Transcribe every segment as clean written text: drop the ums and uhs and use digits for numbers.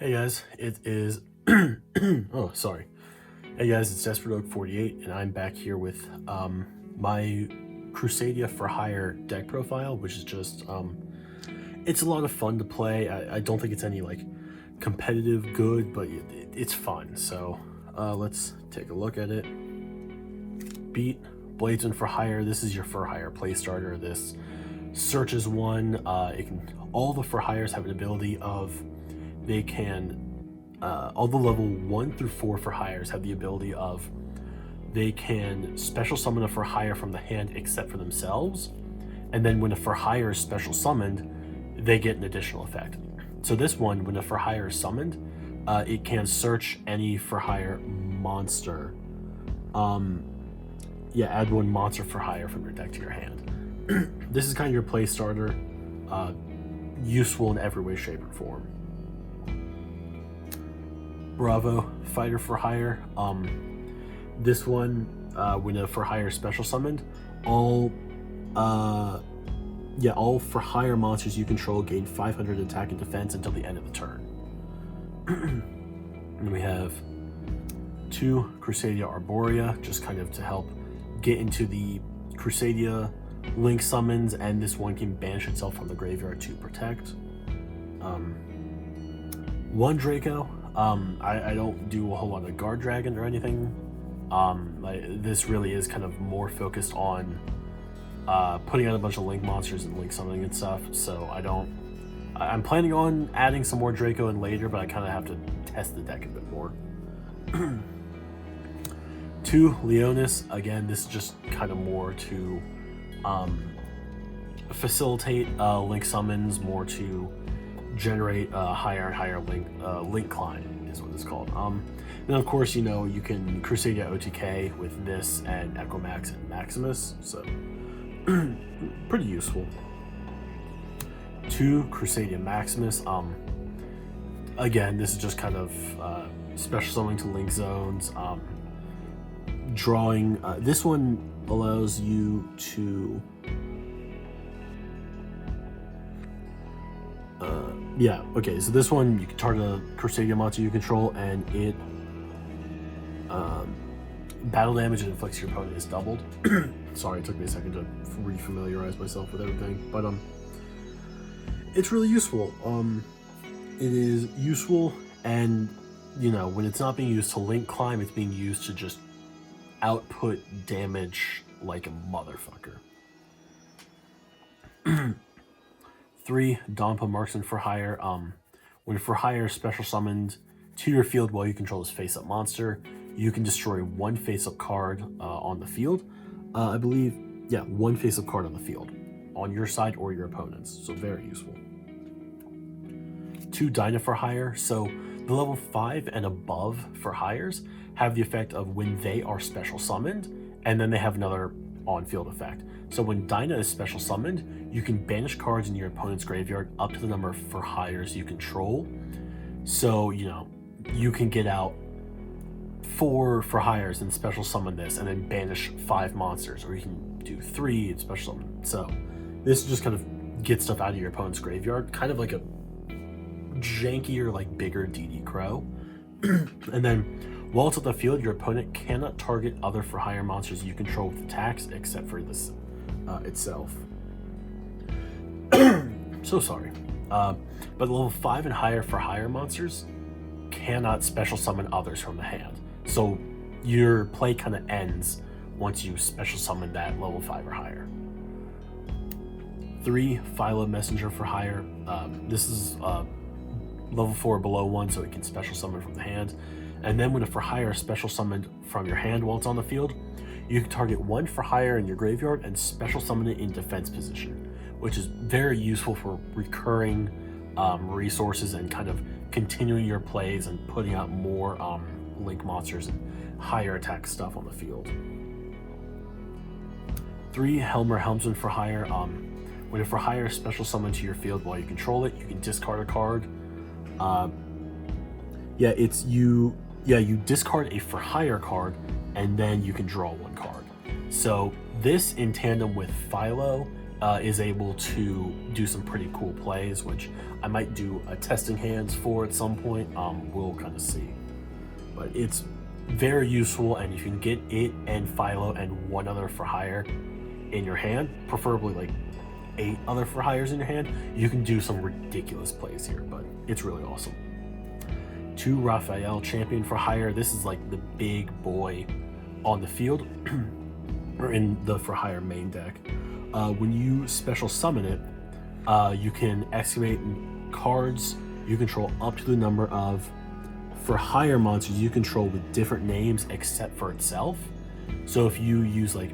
Hey guys, it is oh sorry. Hey guys, it's Desperate Oak 48 and I'm back here with my Crusadia for Hire deck profile, which is just it's a lot of fun to play. I don't think it's any like competitive good, but it's fun. So let's take a look at it. Beat Bladesman for Hire. This is your for hire play starter. This searches one. All the for hires have an ability of they can all the level 1 through 4 for hires have the ability of they can special summon a for hire from the hand except for themselves, and then when a for hire is special summoned, they get an additional effect. So this one, when a for hire is summoned, it can search any for hire monster. Add one monster for hire from your deck to your hand. This is kind of your play starter, useful in every way, shape, or form. Bravo Fighter for Hire. This one, when a for hire special summoned, all for hire monsters you control gain 500 attack and defense until the end of the turn. And we have 2 Crusadia Arborea, just kind of to help get into the Crusadia link summons, and this one can banish itself from the graveyard to protect. 1 Draco. I don't do a whole lot of guard dragon or anything. This really is kind of more focused on putting out a bunch of link monsters and link summoning and stuff. So I'm planning on adding some more Draco in later, but I kind of have to test the deck a bit more. 2 Leonis. Again, this is just kind of more to facilitate link summons, more to generate higher and higher link climb is what it's called. Then of course, you can Crusadia OTK with this and Echomax and Maximus, so pretty useful. 2 Crusadia Maximus. Again, this is just kind of special summoning to link zones. Drawing. This one allows you to so this one, you can target a Crusadia monster you control, and it battle damage it inflicts your opponent is doubled. Sorry, it took me a second to refamiliarize myself with everything, but it's really useful. It is useful, and when it's not being used to link climb, it's being used to just output damage like a motherfucker. 3 Dompa Marksman for Hire. When for hire special summoned to your field while you control this face-up monster, you can destroy 1 face-up card on the field. I believe, 1 face-up card on the field, on your side or your opponent's. So very useful. 2 Dyna for Hire. So the level 5 and above for hires have the effect of when they are special summoned, and then they have another on-field effect. So when Dyna is special summoned, you can banish cards in your opponent's graveyard up to the number of for hires you control. So, you can get out 4 for hires and special summon this, and then banish 5 monsters, or you can do 3 and special summon. So this just kind of gets stuff out of your opponent's graveyard, kind of like a jankier, like bigger DD Crow. And then while it's on the field, your opponent cannot target other for hire monsters you control with attacks except for this itself. So sorry. But level 5 and higher for hire monsters cannot special summon others from the hand. So your play kind of ends once you special summon that level 5 or higher. 3 Philo Messenger for Hire. This is level 4 below 1, so it can special summon from the hand. And then when a for hire is special summoned from your hand while it's on the field, you can target 1 for hire in your graveyard and special summon it in defense position, which is very useful for recurring resources and kind of continuing your plays and putting out more link monsters and higher attack stuff on the field. 3 Helmer Helmsman for Hire. When a for hire is special summoned to your field while you control it, you can discard a card. You discard a for hire card, and then you can draw 1 card. So this, in tandem with Philo is able to do some pretty cool plays, which I might do a testing hands for at some point. We'll kind of see. But it's very useful, and if you can get it and Philo and one other for hire in your hand, preferably like 8 other for hires in your hand, you can do some ridiculous plays here, but it's really awesome. 2 Raphael champion for hire. This is like the big boy on the field or in the for hire main deck. When you special summon it, you can excavate cards you control up to the number of for hire monsters you control with different names except for itself. So if you use like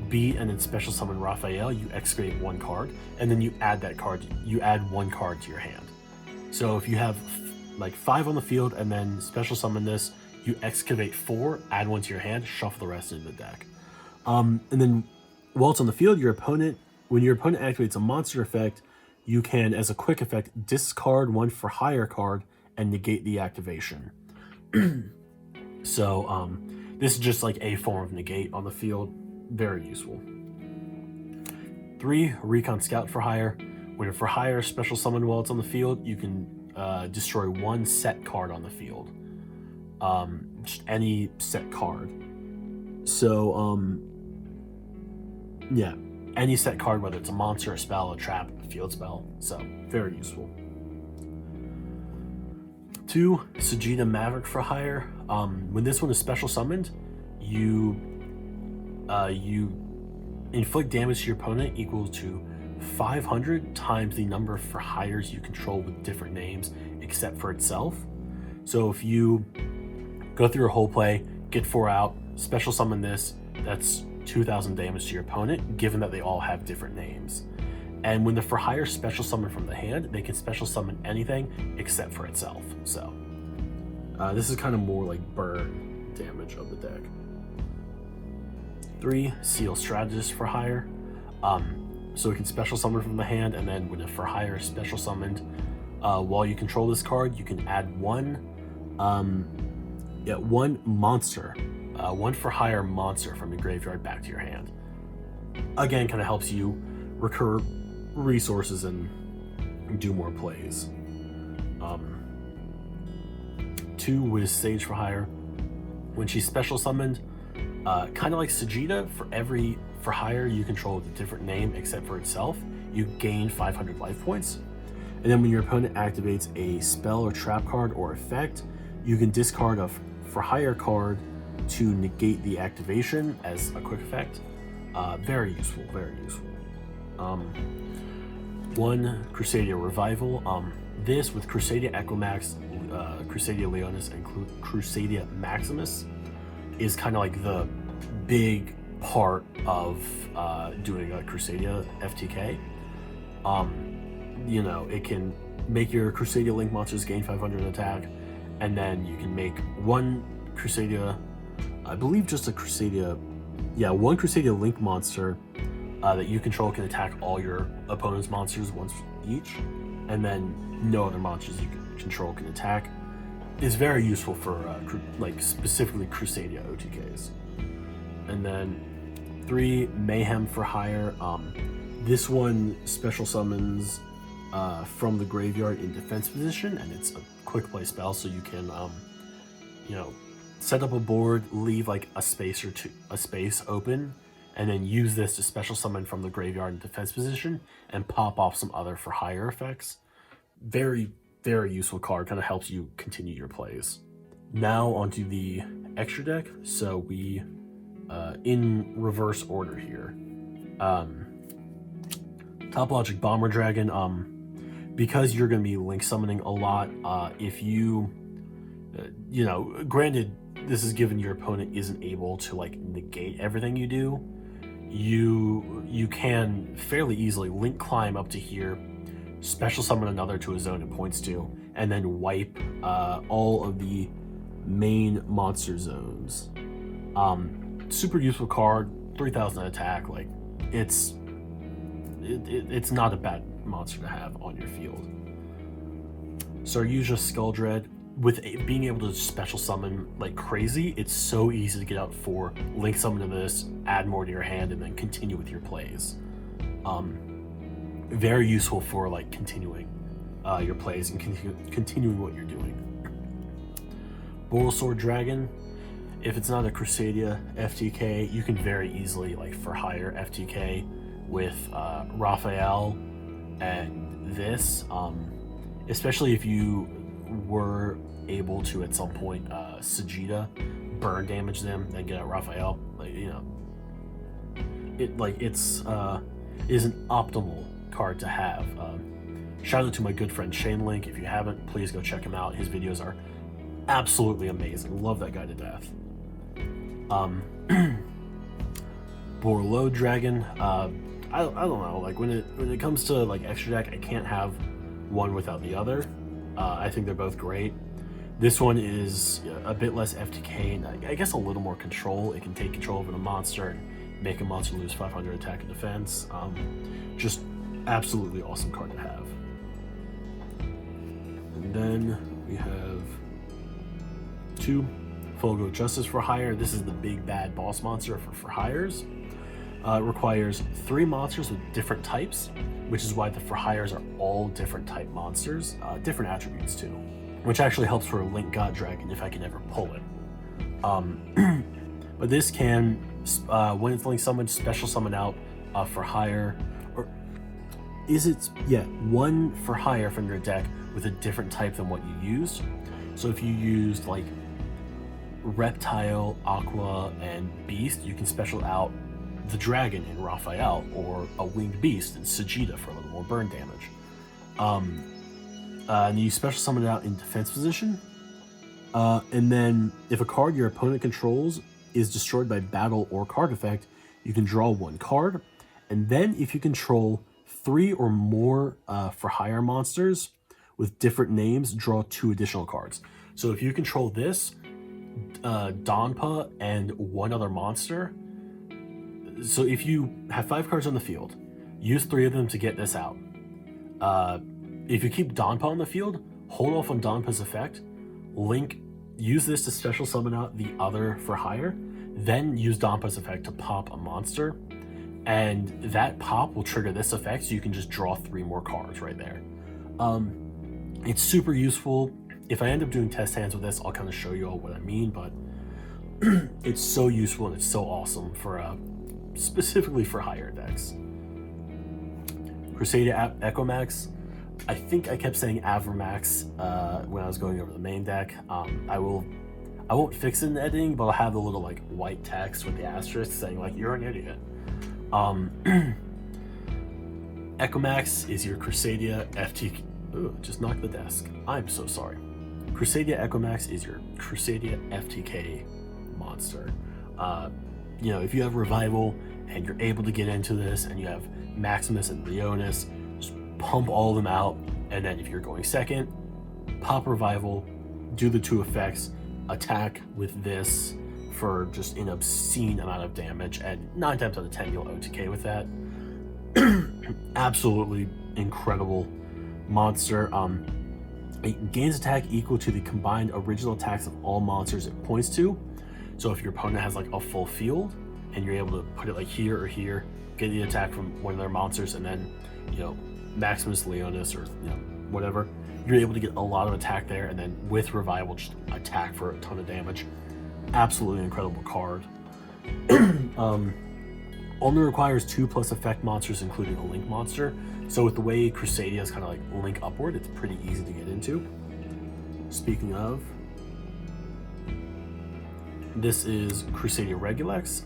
beat and then special summon Raphael, you excavate 1 card, and then you add that card, you add 1 card to your hand. So if you have like 5 on the field and then special summon this, you excavate 4, add 1 to your hand, shuffle the rest into the deck. And then while it's on the field, when your opponent activates a monster effect, you can, as a quick effect, discard 1 for hire card and negate the activation. So this is just like a form of negate on the field. Very useful. 3 Recon Scout for hire. When a for hire special summon while it's on the field, you can destroy 1 set card on the field. Just any set card. So yeah, any set card, whether it's a monster, a spell, a trap, a field spell. So very useful. 2 Sajida Maverick for hire. When this one is special summoned, you inflict damage to your opponent equal to 500 times the number for hires you control with different names except for itself. So if you go through a whole play, get 4 out, special summon this, that's 2,000 damage to your opponent, given that they all have different names. And when the for hire special summon from the hand, they can special summon anything except for itself. So this is kind of more like burn damage of the deck. 3 Seal Strategist for hire. So it can special summon from the hand, and then when a for hire is special summoned, while you control this card, you can add 1 monster, 1 for hire monster from your graveyard back to your hand. Again, kind of helps you recur resources and do more plays. 2 Wiz Sage for hire. When she's special summoned, kind of like Sajida, for every for hire you control with a different name except for itself, you gain 500 life points. And then when your opponent activates a spell or trap card or effect, you can discard a for hire card to negate the activation as a quick effect. Very useful, very useful. 1 Crusadia Revival. This with Crusadia Equimax, Crusadia Leonis, and Crusadia Maximus is kind of like the big part of doing a Crusadia FTK. You know, it can make your Crusadia Link monsters gain 500 attack, and then you can make 1 Crusadia, I believe just a Crusadia, yeah, 1 Crusadia Link monster that you control can attack all your opponent's monsters once each, and then no other monsters you control can attack. Is very useful for like specifically Crusadia OTKs. And then 3 Mayhem for hire. This one special summons from the graveyard in defense position, and it's a quick play spell, so you can you know, set up a board, leave like a space or 2, a space open, and then use this to special summon from the graveyard in defense position and pop off some other for hire effects. Very, very useful card, kind of helps you continue your plays. Now onto the extra deck. So we, in reverse order here. Top Logic Bomber Dragon, because you're going to be link summoning a lot, if you, you know, granted, this is given your opponent isn't able to like negate everything you do, you can fairly easily link climb up to here, special summon another to a zone it points to, and then wipe all of the main monster zones. Super useful card, 3,000 attack. Like it's not a bad monster to have on your field. Saryuja Skulldread, with being able to special summon like crazy, it's so easy to get out for link summon to this, add more to your hand, and then continue with your plays. very useful for like continuing your plays and continuing what you're doing. Borrelsword Dragon. If it's not a Crusadia FTK, you can very easily like for hire FTK with Raphael and this, especially if you were able to at some point Sajida burn damage them and get out Raphael. Like, you know, it's is an optimal card to have. Shout out to my good friend Shane Link. If you haven't, please go check him out. His videos are absolutely amazing. Love that guy to death. Borrelsword Dragon. I don't know. Like when it comes to like extra deck, I can't have one without the other. I think they're both great. This one is a bit less FTK and I guess a little more control. It can take control over the monster and make a monster lose 500 attack and defense. Just absolutely awesome card to have. And then we have 2 Folgo Justice for Hire. This is the big bad boss monster for hires. It requires 3 monsters with different types, which is why the for hires are all different type monsters, different attributes too, which actually helps for a Link God Dragon if I can ever pull it. But this can, when it's Link summoned, special summon out for hire, or is it, yeah, 1 for hire from your deck with a different type than what you used. So if you used like Reptile, Aqua, and Beast, you can special out the Dragon in Raphael, or a Winged Beast in Sajida for a little more burn damage. And you special summon it out in defense position. And then if a card your opponent controls is destroyed by battle or card effect, you can draw 1 card. And then if you control 3 or more for hire monsters with different names, draw 2 additional cards. So if you control this, Donpa and 1 other monster, so if you have 5 cards on the field, use 3 of them to get this out. If you keep Donpa on the field, hold off on Donpa's effect, Link, use this to special summon out the other for hire, then use Donpa's effect to pop a monster, and that pop will trigger this effect, so you can just draw 3 more cards right there. It's super useful. If I end up doing test hands with this, I'll kind of show you all what I mean, but it's so useful and it's so awesome for specifically for higher decks. Crusadia Echomax. I think I kept saying Avramax when I was going over the main deck. I won't fix it in editing, but I'll have the little like white text with the asterisk saying like you're an idiot. Echomax is your Crusadia FTK. Ooh, just knocked the desk. I'm so sorry. Crusadia Echomax is your Crusadia FTK monster. You know, if you have Revival and you're able to get into this and you have Maximus and Leonis, just pump all of them out, and then if you're going second, pop Revival, do the 2 effects, attack with this for just an obscene amount of damage, and 9 times out of 10 you'll OTK with that. Absolutely incredible monster. It gains attack equal to the combined original attacks of all monsters it points to. So if your opponent has like a full field and you're able to put it like here or here, get the attack from one of their monsters, and then, you know, Maximus, Leonis, or, you know, whatever, you're able to get a lot of attack there, and then with Revival just attack for a ton of damage. Absolutely incredible card. Only requires 2+ effect monsters, including a Link monster. So with the way Crusadia is kind of like Link upward, it's pretty easy to get into. Speaking of, this is Crusadia Regulex.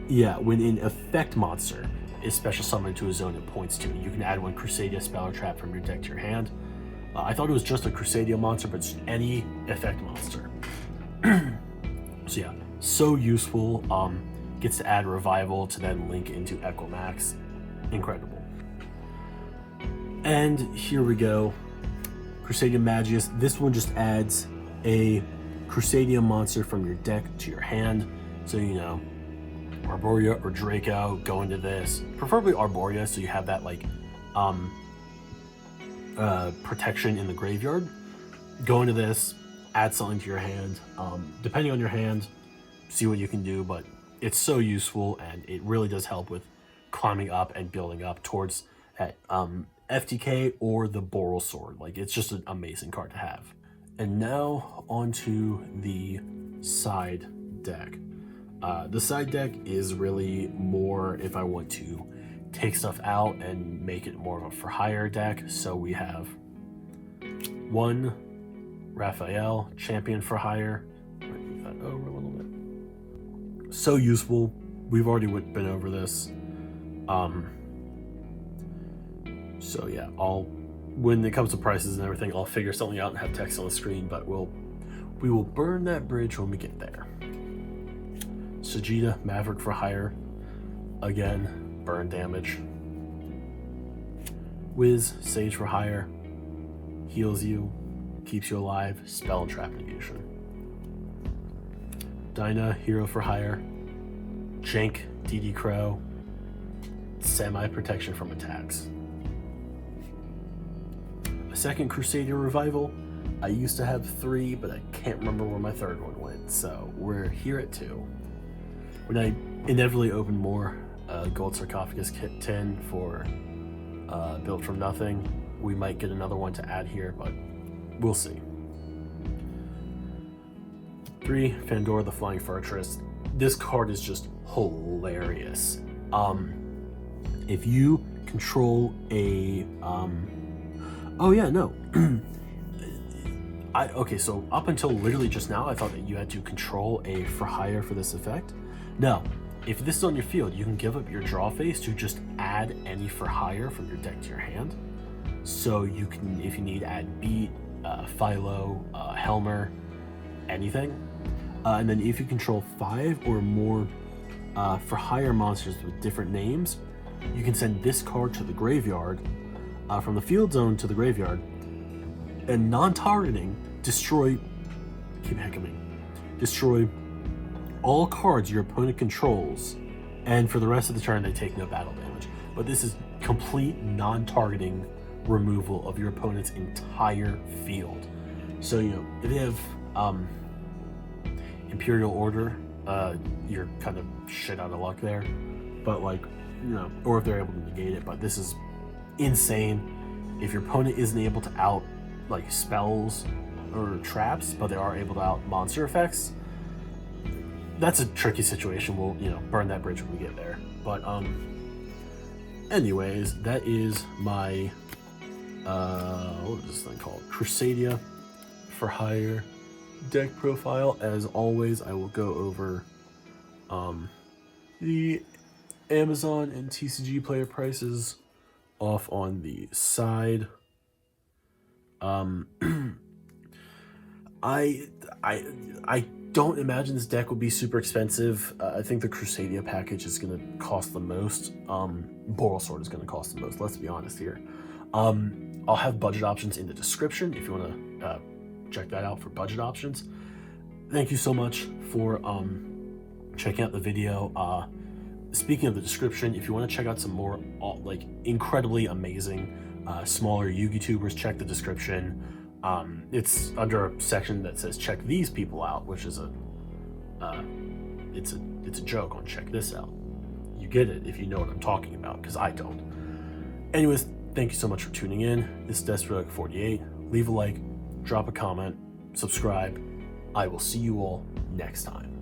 Yeah, when an effect monster is special summoned to a zone it points to, you can add 1 Crusadia spell or trap from your deck to your hand. I thought it was just a Crusadia monster, but it's any effect monster. So yeah, so useful. Gets to add Revival to then link into Echomax. Incredible. And here we go. Crusadia Magius. This one just adds a Crusadia monster from your deck to your hand. So, you know, Arborea or Draco go into this. Preferably Arborea, so you have that like protection in the graveyard. Go into this, add something to your hand. Depending on your hand, see what you can do, but it's so useful, and it really does help with climbing up and building up towards at FTK or the Borrelsword. Like, it's just an amazing card to have. And now onto the side deck. The side deck is really more if I want to take stuff out and make it more of a for hire deck. So we have one Raphael, champion for hire. Move that over a little bit. So useful. We've already been over this. So yeah, when it comes to prices and everything, I'll figure something out and have text on the screen, but we will burn that bridge when we get there. Sajida, Maverick for hire. Again, burn damage. Wiz, Sage for hire. Heals you, keeps you alive, spell and trap negation. Dinah, hero for hire. Jank, DD Crow. Semi-protection from attacks. A second Crusadia revival. I used to have 3, but I can't remember where my third one went, so we're here at 2. When I inevitably open more Gold Sarcophagus Kit 10 for Built From Nothing, we might get another one to add here, but we'll see. 3, Fandora the Flying Furtress. This card is just hilarious. If you control a oh yeah, no. Okay, so up until literally just now, I thought that you had to control a for hire for this effect. No, if this is on your field, you can give up your draw phase to just add any for hire from your deck to your hand. So you can, if you need, add Beat, Philo, Helmer, anything. And then if you control 5 or more for hire monsters with different names, you can send this card to the graveyard, from the field zone to the graveyard, and non-targeting, destroy all cards your opponent controls, and for the rest of the turn they take no battle damage. But this is complete non-targeting removal of your opponent's entire field. So, you know, if they have Imperial Order, you're kind of shit out of luck there. But, like, you know, or if they're able to negate it. But this is insane. If your opponent isn't able to out like spells or traps, but they are able to out monster effects, that's a tricky situation. We'll, you know, burn that bridge when we get there. But anyways, that is my what is this thing called? Crusadia for hire deck profile. As always, I will go over the Amazon and TCG player prices off on the side. I don't imagine this deck will be super expensive. I think the Crusadia package is going to cost the most. Borrelsword is going to cost the most. Let's be honest here. I'll have budget options in the description if you want to check that out for budget options. Thank you so much for checking out the video. Speaking of the description, if you want to check out some more like incredibly amazing smaller Yu-Gi tubers, check the description. It's under a section that says check these people out, which is it's a joke on check this out. You get it if you know what I'm talking about, because I don't. Anyways, thank you so much for tuning in. This is Desperate48. Leave a like, drop a comment, subscribe. I will see you all next time.